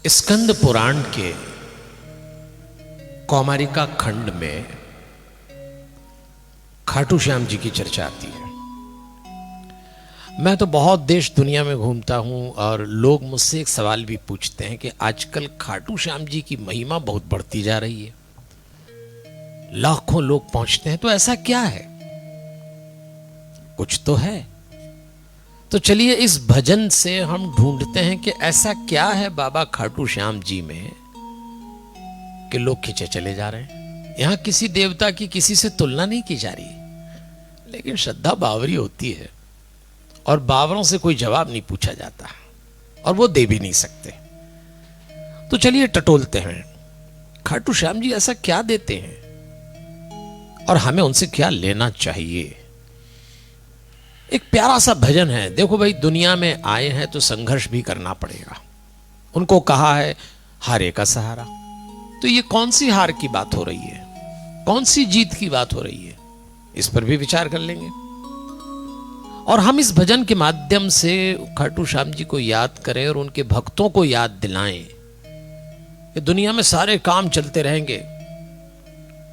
स्कंद पुराण के कौमारिका खंड में खाटू श्याम जी की चर्चा आती है। मैं तो बहुत देश दुनिया में घूमता हूं और लोग मुझसे एक सवाल भी पूछते हैं कि आजकल खाटू श्याम जी की महिमा बहुत बढ़ती जा रही है, लाखों लोग पहुंचते हैं, तो ऐसा क्या है? कुछ तो है। तो चलिए इस भजन से हम ढूंढते हैं कि ऐसा क्या है बाबा खाटू श्याम जी में कि लोग खींचे चले जा रहे हैं। यहां किसी देवता की किसी से तुलना नहीं की जा रही, लेकिन श्रद्धा बावरी होती है और बावरों से कोई जवाब नहीं पूछा जाता और वो दे भी नहीं सकते। तो चलिए टटोलते हैं, खाटू श्याम जी ऐसा क्या देते हैं और हमें उनसे क्या लेना चाहिए। एक प्यारा सा भजन है। देखो भाई, दुनिया में आए हैं तो संघर्ष भी करना पड़ेगा। उनको कहा है हारे का सहारा। तो ये कौन सी हार की बात हो रही है, कौन सी जीत की बात हो रही है, इस पर भी विचार कर लेंगे। और हम इस भजन के माध्यम से खाटू श्याम जी को याद करें और उनके भक्तों को याद दिलाएं कि दुनिया में सारे काम चलते रहेंगे,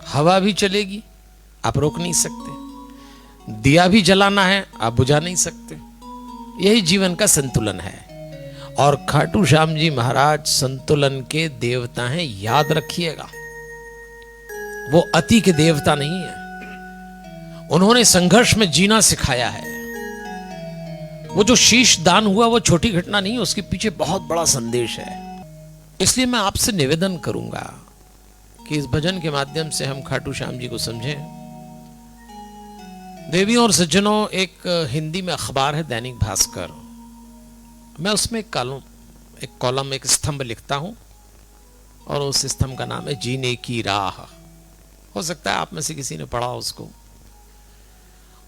हवा भी चलेगी, आप रोक नहीं सकते, दिया भी जलाना है, आप बुझा नहीं सकते। यही जीवन का संतुलन है और खाटू श्याम जी महाराज संतुलन के देवता हैं, याद रखिएगा। वो अति के देवता नहीं है। उन्होंने संघर्ष में जीना सिखाया है। वो जो शीश दान हुआ वो छोटी घटना नहीं है, उसके पीछे बहुत बड़ा संदेश है। इसलिए मैं आपसे निवेदन करूंगा कि इस भजन के माध्यम से हम खाटू श्याम जी को समझें। देवियों और सज्जनों, एक हिंदी में अखबार है दैनिक भास्कर। मैं उसमें एक कॉलम एक स्तंभ लिखता हूं और उस स्तंभ का नाम है जीने की राह। हो सकता है आप में से किसी ने पढ़ा उसको।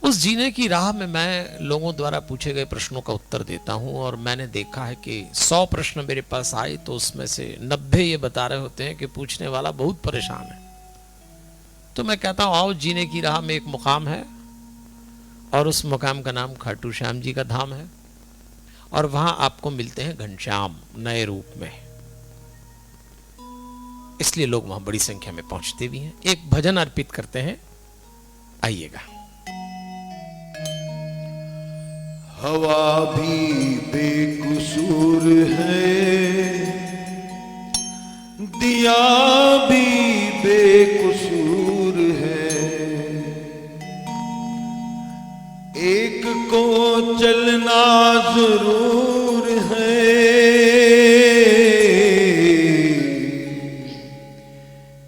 उस जीने की राह में मैं लोगों द्वारा पूछे गए प्रश्नों का उत्तर देता हूं और मैंने देखा है कि 100 प्रश्न मेरे पास आए तो उसमें से 90 ये बता रहे होते हैं कि पूछने वाला बहुत परेशान है। तो मैं कहता हूं आओ, जीने की राह में एक मुकाम है और उस मुकाम का नाम खाटू श्याम जी का धाम है और वहां आपको मिलते हैं घनश्याम नए रूप में। इसलिए लोग वहां बड़ी संख्या में पहुंचते भी हैं। एक भजन अर्पित करते हैं, आइएगा। हवा भी बेकसूर है, दिया भी बेकसूर है, एक को चलना जरूर है,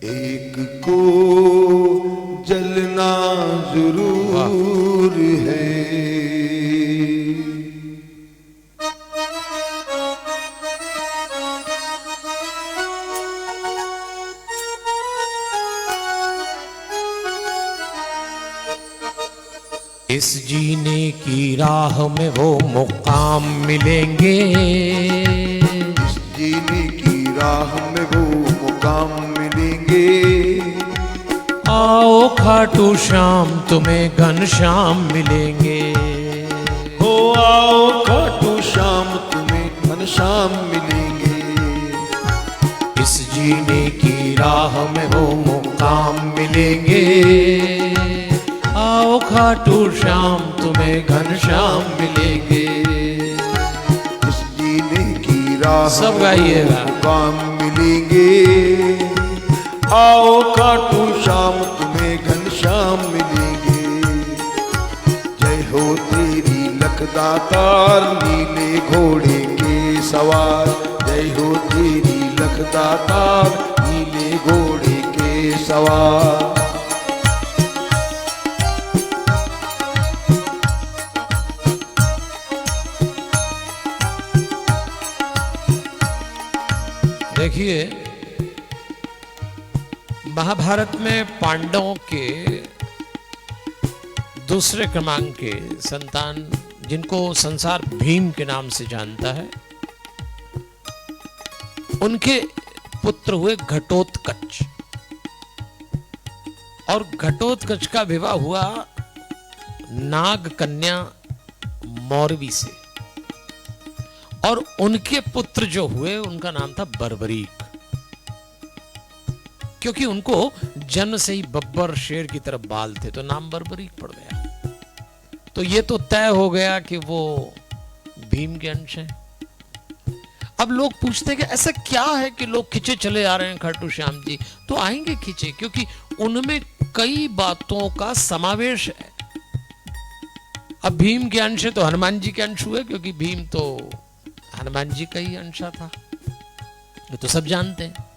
एक को जलना जरूर है। इस जीने की राह में वो मुकाम मिलेंगे, इस जीने की राह में वो मुकाम मिलेंगे। आओ खाटू श्याम तुम्हें घनश्याम मिलेंगे। हो आओ खाटू श्याम तुम्हें घनश्याम मिलेंगे। इस जीने की राह में वो मुकाम मिलेंगे। आओ खाटू श्याम तुम्हें घनश्याम मिलेंगे। इस जीने की राह सब गाइएगा। मुकाम मिलेंगे। आओ खाटू श्याम तुम्हें घनश्याम मिलेंगे। जय हो तेरी लखदातार नीले घोड़े के सवार। जय हो तेरी लखदातार नीले घोड़े के सवार। देखिए, महाभारत में पांडवों के दूसरे क्रमांक के संतान, जिनको संसार भीम के नाम से जानता है, उनके पुत्र हुए घटोत्कच। और घटोत्कच का विवाह हुआ नाग कन्या मौरवी से। और उनके पुत्र जो हुए उनका नाम था बर्बरीक, क्योंकि उनको जन्म से ही बब्बर शेर की तरफ बाल थे तो नाम बर्बरीक पड़ गया। तो ये तो तय हो गया कि वो भीम के अंश हैं। अब लोग पूछते हैं कि ऐसा क्या है कि लोग खिंचे चले आ रहे हैं खाटू श्याम जी। तो आएंगे खिंचे, क्योंकि उनमें कई बातों का समावेश है। अब भीम के अंश है तो हनुमान जी के अंश हुए, क्योंकि भीम तो हनुमान जी का ही अंश था, ये तो सब जानते हैं।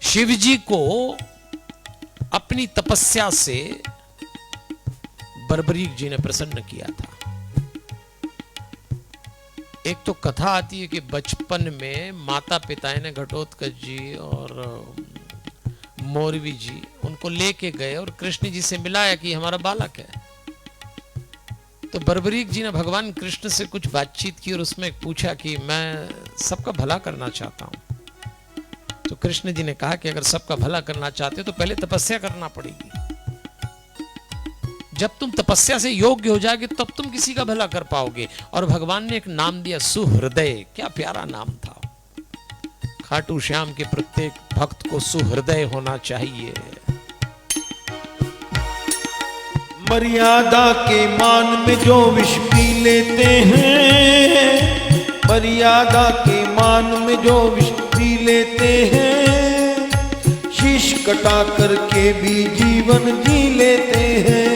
शिव जी को अपनी तपस्या से बर्बरीक जी ने प्रसन्न किया था। एक तो कथा आती है कि बचपन में माता पिता ने घटोत्कच जी और मोरवी जी उनको लेके गए और कृष्ण जी से मिलाया कि हमारा बालक है। तो बर्बरीक जी ने भगवान कृष्ण से कुछ बातचीत की और उसमें पूछा कि मैं सबका भला करना चाहता हूं। तो कृष्ण जी ने कहा कि अगर सबका भला करना चाहते हो तो पहले तपस्या करना पड़ेगी। जब तुम तपस्या से योग्य हो जाओगे तब तुम किसी का भला कर पाओगे। और भगवान ने एक नाम दिया, सुहृदय। क्या प्यारा नाम था। खाटू श्याम के प्रत्येक भक्त को सुहृदय होना चाहिए। मर्यादा के मान में जो विष पी लेते हैं, मर्यादा के मान में जो विष पी लेते हैं, शीश कटा करके भी जीवन जी लेते हैं,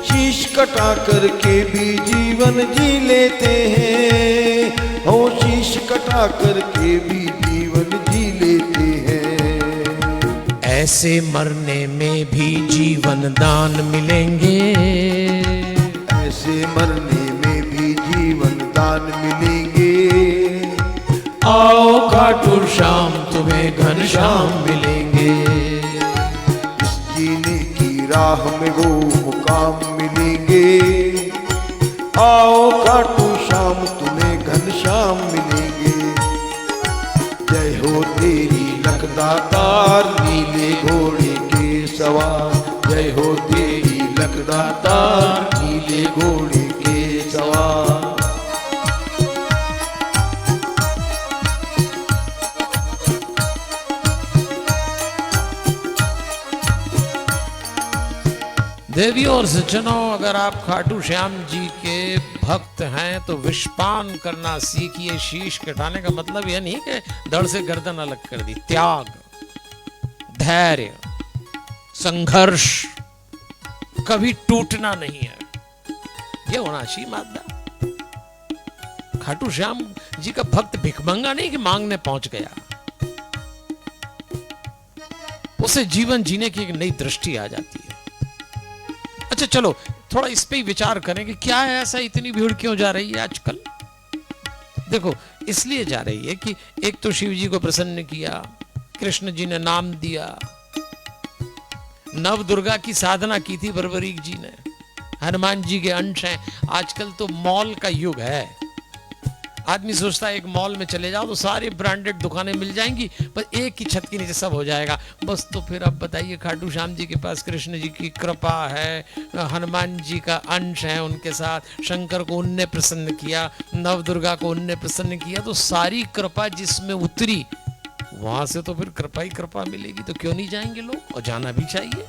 शीश कटा करके भी जीवन जी लेते हैं, हो शीश कटा करके भी जीवन जी लेते हैं। ऐसे मरने में भी जीवन दान मिलेंगे, ऐसे मरने में भी जीवन दान मिलेंगे। आओ खाटू श्याम तुम्हें घनश्याम मिलेंगे। इस जीने की राह में वो मुकाम मिलेंगे। आओ खाटू श्याम तुम्हें घनश्याम मिलेंगे। जय हो तेरी लखदातार नीले घोड़े के सवार, जय हो तेरी लखदातार नीले घोड़े के सवार। देवियों और सज्जनों, अगर आप खाटू श्याम जी के भक्त हैं तो विषपान करना सीखिए। शीश कटाने का मतलब यह नहीं कि धड़ से गर्दन अलग कर दी। त्याग, धैर्य, संघर्ष, कभी टूटना नहीं है, यह होना चाहिए मादा। खाटू श्याम जी का भक्त भिखमंगा नहीं कि मांगने पहुंच गया, उसे जीवन जीने की एक नई दृष्टि आ जाती है। अच्छा चलो थोड़ा इस पे ही विचार करें कि क्या है ऐसा, इतनी भीड़ क्यों जा रही है आजकल। देखो इसलिए जा रही है कि एक तो शिव जी को प्रसन्न किया, कृष्ण जी ने नाम दिया, नव दुर्गा की साधना की थी बर्बरीक जी ने, हनुमान जी के अंश हैं। आजकल तो मॉल का युग है। आदमी सोचता है एक मॉल में चले जाओ तो सारी ब्रांडेड दुकानें मिल जाएंगी, पर एक ही छत के नीचे सब हो जाएगा बस। तो फिर अब बताइए, खाटू श्याम जी के पास कृष्ण जी की कृपा है, हनुमान जी का अंश है उनके साथ, शंकर को उनने प्रसन्न किया, नव दुर्गा को उनने प्रसन्न किया, तो सारी कृपा जिसमें उतरी वहां से तो फिर कृपा ही कृपा मिलेगी। तो क्यों नहीं जाएंगे लोग, और जाना भी चाहिए।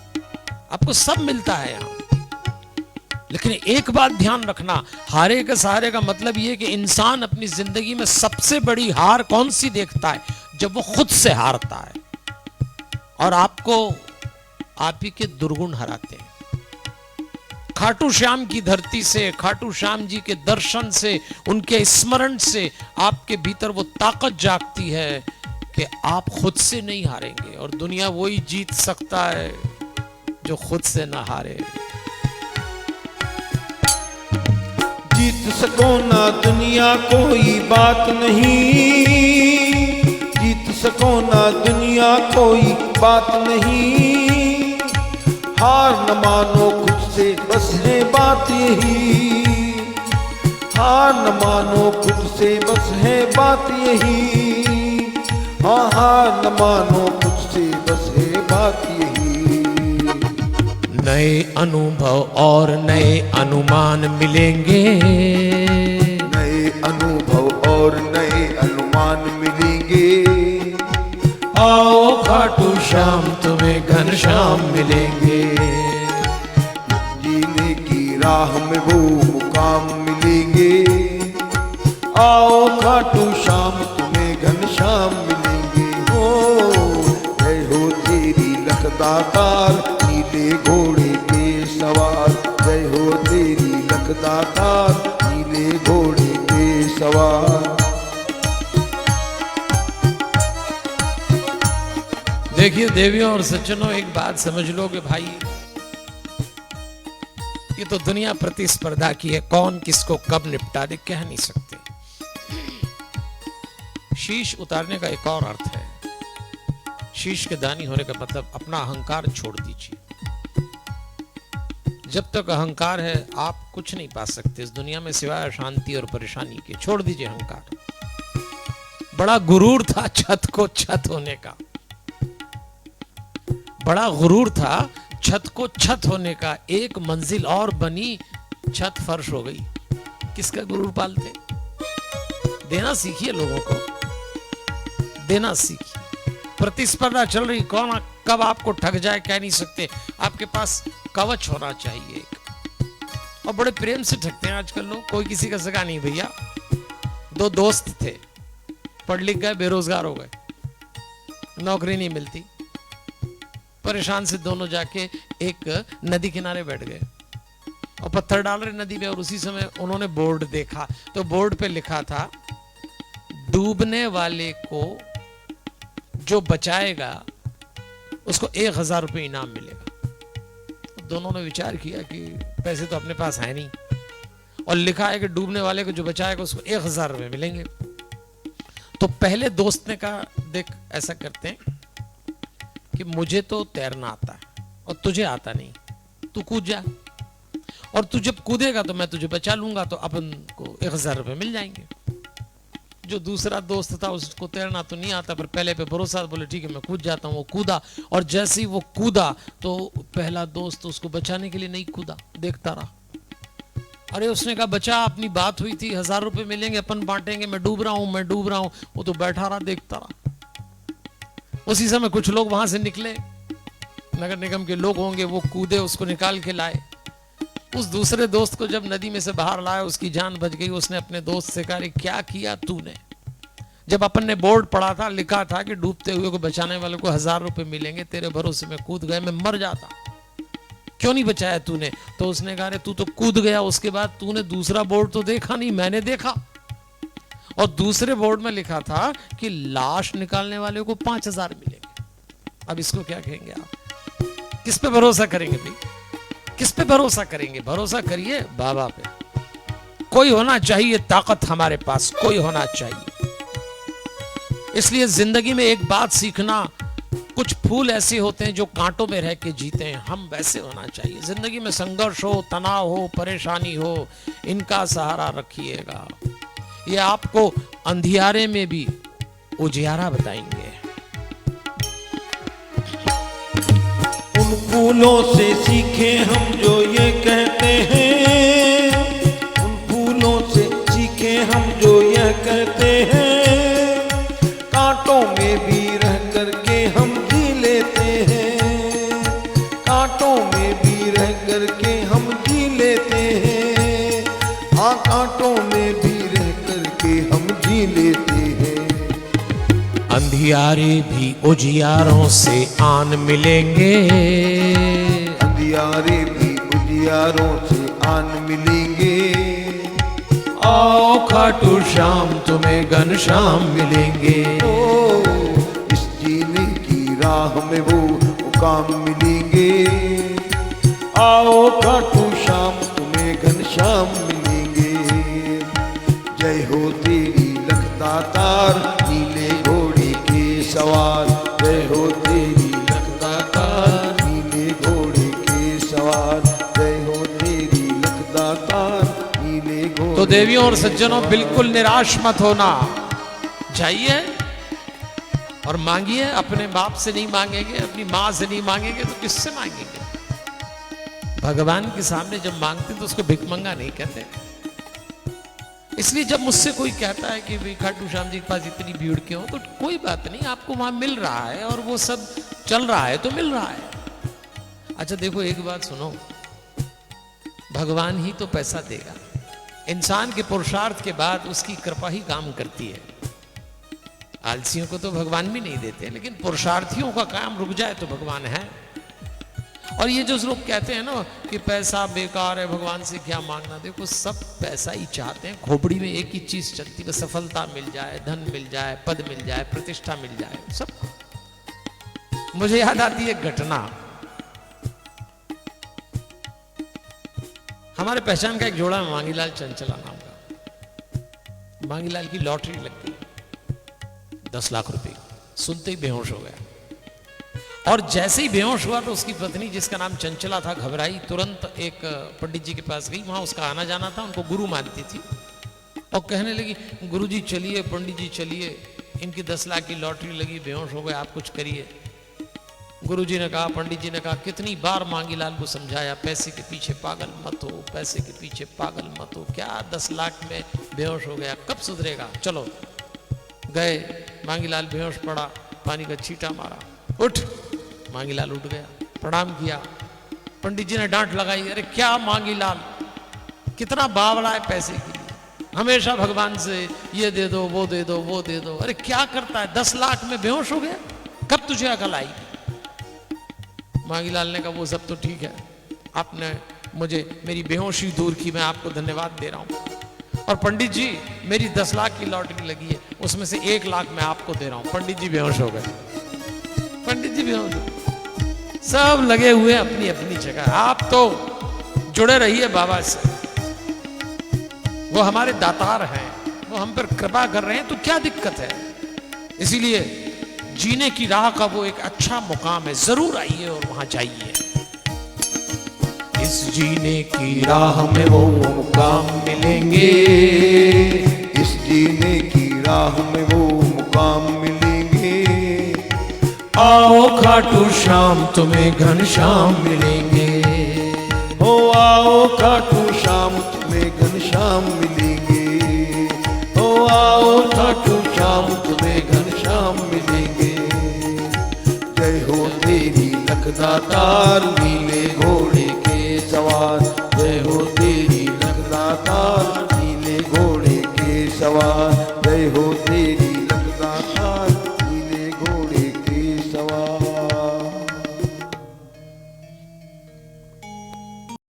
आपको सब मिलता है यहाँ। लेकिन एक बात ध्यान रखना, हारे के सहारे का मतलब यह कि इंसान अपनी जिंदगी में सबसे बड़ी हार कौन सी देखता है, जब वो खुद से हारता है और आपको आप ही के दुर्गुण हराते हैं। खाटू श्याम की धरती से, खाटू श्याम जी के दर्शन से, उनके स्मरण से आपके भीतर वो ताकत जागती है कि आप खुद से नहीं हारेंगे, और दुनिया वही जीत सकता है जो खुद से ना हारे। जीत सको ना दुनिया कोई बात नहीं, जीत सको ना दुनिया कोई बात नहीं, हार न मानो खुद से बस है बात यही, हार न मानो खुद से बस है बात यही, हाँ हार न मानो खुद से बस है बात यही। नए अनुभव और नए अनुमान मिलेंगे, नए मिलेंगे। आओ खाटू श्याम तुम्हें घनश्याम मिलेंगे। जीने की राह में वो मुकाम मिलेंगे। आओ खाटू श्याम तुम्हें घनश्याम मिलेंगे। हो जय हो तेरी लखदातार नीले घोड़े के सवार। जय हो तेरी लखदातार नीले घोड़े के सवार। देखिए देवियों और सज्जनों, एक बात समझ लो कि भाई ये तो दुनिया प्रतिस्पर्धा की है, कौन किसको कब निपटा दे कह नहीं सकते। शीश उतारने का एक और अर्थ है। शीश के दानी होने का मतलब अपना अहंकार छोड़ दीजिए। जब तक अहंकार है आप कुछ नहीं पा सकते इस दुनिया में सिवाय शांति और परेशानी के। छोड़ दीजिए अहंकार। बड़ा गुरूर था छत को छत होने का, बड़ा गुरूर था छत को छत होने का। एक मंजिल और बनी, छत फर्श हो गई। किसका गुरूर पालते? देना सीखिए लोगों को, देना सीखिए। प्रतिस्पर्धा चल रही, कौन कब आपको ठग जाए कह नहीं सकते। आपके पास कवच होना चाहिए एक। और बड़े प्रेम से ठगते हैं आजकल लोग। कोई किसी का सगा नहीं भैया। दो दोस्त थे, पढ़ लिख गए, बेरोजगार हो गए, नौकरी नहीं मिलती, परेशान से दोनों जाके एक नदी किनारे बैठ गए और पत्थर डाल रहे नदी में। और उसी समय उन्होंने बोर्ड देखा, तो बोर्ड पे लिखा था डूबने वाले को जो बचाएगा उसको 1000 रुपये इनाम मिलेगा। दोनों ने विचार किया कि पैसे तो अपने पास है नहीं, और लिखा है कि डूबने वाले को जो बचाएगा उसको 1000 रुपये मिलेंगे। तो पहले दोस्त ने कहा देख ऐसा करते हैं कि मुझे तो तैरना आता है और तुझे आता नहीं, तू कूद जा, और तू जब कूदेगा तो मैं तुझे बचा लूंगा, तो अपन को 1000 रुपये मिल जाएंगे। जो दूसरा दोस्त था उसको तैरना तो नहीं आता, पर पहले पे भरोसा, बोले ठीक है मैं कूद जाता हूँ। वो कूदा, और जैसे ही वो कूदा तो पहला दोस्त उसको बचाने के लिए नहीं कूदा, देखता रहा। अरे उसने कहा बचा, अपनी बात हुई थी, 1000 रुपये मिलेंगे, अपन बांटेंगे, मैं डूब रहा हूं, मैं डूब रहा हूं। वो तो बैठा रहा, देखता रहा। उसी समय कुछ लोग वहां से निकले, नगर निगम के लोग होंगे, वो कूदे, उसको निकाल के लाए। उस दूसरे दोस्त को जब नदी में से बाहर लाया, उसकी जान बच गई। उसने अपने दोस्त से कहा क्या किया तूने? जब अपन ने बोर्ड पढ़ा था, लिखा था कि डूबते हुए को बचाने वाले को 1000 रुपये मिलेंगे, तेरे भरोसे में कूद गए, मैं मर जाता, क्यों नहीं बचाया तूने? तो उसने कहा तू तो कूद गया, उसके बाद तूने दूसरा बोर्ड तो देखा नहीं, मैंने देखा, और दूसरे बोर्ड में लिखा था कि लाश निकालने वाले को 5000 मिलेंगे। अब इसको क्या कहेंगे आप? किस पे भरोसा करेंगे भाई? किस पे भरोसा करेंगे? भरोसा करिए बाबा पे। कोई होना चाहिए ताकत हमारे पास, कोई होना चाहिए। इसलिए जिंदगी में एक बात सीखना, कुछ फूल ऐसे होते हैं जो कांटों में रह के जीते हैं, हम वैसे होना चाहिए। जिंदगी में संघर्ष हो, तनाव हो, परेशानी हो, इनका सहारा रखिएगा। ये आपको अंधियारे में भी उजियारा बताएंगे। उन फूलों से सीखे हम जो ये कहते हैं, उन फूलों से सीखे हम जो ये कहते हैं, कांटों में भी रह करके हम जी लेते हैं, कांटों में भी रह करके हम जी लेते हैं, हाँ कांटों में भी रह करके हम जी लेते हैं। अंधियारे भी उजियारों से आन मिलेंगे, अंधियारे भी उजियारों से आन मिलेंगे। आओ खाटू श्याम तुम्हें घनश्याम मिलेंगे। ओ इस जीने की राह में वो मुकाम मिलेंगे। आओ खाटू श्याम तुम्हें घनश्याम मिलेंगे। जय हो तेरी लखदातार नीले घोड़े के सवार। जय हो तेरी लखदातार नीले घोड़े के सवार। जय हो तेरी लखदातार नीले घोड़े। तो देवियों और सज्जनों, बिल्कुल निराश मत होना, जाइए और मांगिए। अपने बाप से नहीं मांगेंगे, अपनी माँ से नहीं मांगेंगे तो किससे मांगेंगे? भगवान के सामने जब मांगते तो उसको भिखमंगा नहीं कहते। इसलिए जब मुझसे कोई कहता है कि भाई खाटू श्याम जी के पास इतनी भीड़ क्यों, तो कोई बात नहीं, आपको वहां मिल रहा है और वो सब चल रहा है तो मिल रहा है। अच्छा देखो एक बात सुनो, भगवान ही तो पैसा देगा। इंसान के पुरुषार्थ के बाद उसकी कृपा ही काम करती है। आलसियों को तो भगवान भी नहीं देते, लेकिन पुरुषार्थियों का काम रुक जाए तो भगवान है। और ये जो लोग कहते हैं ना कि पैसा बेकार है, भगवान से क्या मांगना, देखो सब पैसा ही चाहते हैं। खोपड़ी में एक ही चीज चलती है, सफलता मिल जाए, धन मिल जाए, पद मिल जाए, प्रतिष्ठा मिल जाए, सब। मुझे याद आती है एक घटना, हमारे पहचान का एक जोड़ा है मांगीलाल चंचला नाम का। मांगीलाल की लॉटरी लग गई 10 लाख रुपए, सुनते ही बेहोश हो गया। और जैसे ही बेहोश हुआ तो उसकी पत्नी जिसका नाम चंचला था घबराई, तुरंत एक पंडित जी के पास गई, वहां उसका आना जाना था, उनको गुरु मानती थी, और कहने लगी गुरुजी चलिए, पंडित जी चलिए, इनकी 10 लाख की लॉटरी लगी, बेहोश हो गए, आप कुछ करिए। गुरुजी ने कहा, पंडित जी ने कहा, कितनी बार मांगीलाल को समझाया, पैसे के पीछे पागल मत हो, पैसे के पीछे पागल मत हो, क्या 10 लाख में बेहोश हो गया, कब सुधरेगा, चलो। गए, मांगीलाल बेहोश पड़ा, पानी का छींटा मारा, उठ। मांगीलाल उठ गया, प्रणाम किया। पंडित जी ने डांट लगाई, अरे क्या मांगीलाल, कितना बावला है पैसे के लिए, हमेशा भगवान से ये दे दो, वो दे दो, वो दे दो, अरे क्या करता है, 10 लाख में बेहोश हो गया, कब तुझे अकल आई। मांगीलाल ने कहा, वो सब तो ठीक है, आपने मुझे मेरी बेहोशी दूर की, मैं आपको धन्यवाद दे रहा हूं। और पंडित जी मेरी 10 लाख की लॉटरी लगी है, उसमें से 1 लाख मैं आपको दे रहा हूं। पंडित जी बेहोश हो गए, पंडित जी बेहोश हो गए। सब लगे हुए अपनी अपनी जगह। आप तो जुड़े रहिए बाबा से, वो हमारे दातार हैं, वो हम पर कृपा कर रहे हैं, तो क्या दिक्कत है। इसीलिए जीने की राह का वो एक अच्छा मुकाम है, जरूर आइए और वहां जाइए। इस जीने की राह में वो मुकाम मिलेंगे, इस जीने की राह में वो मुकाम मिलेंगे। आओ खाटू श्याम तुम्हें घनश्याम मिलेंगे, हो आओ खाटू श्याम तुम्हें घनश्याम मिलेंगे, हो आओ खाटू श्याम तुम्हें घनश्याम मिलेंगे। जय हो तेरी लखदातार नीले घोड़े के सवार, जय हो तेरी लखदातार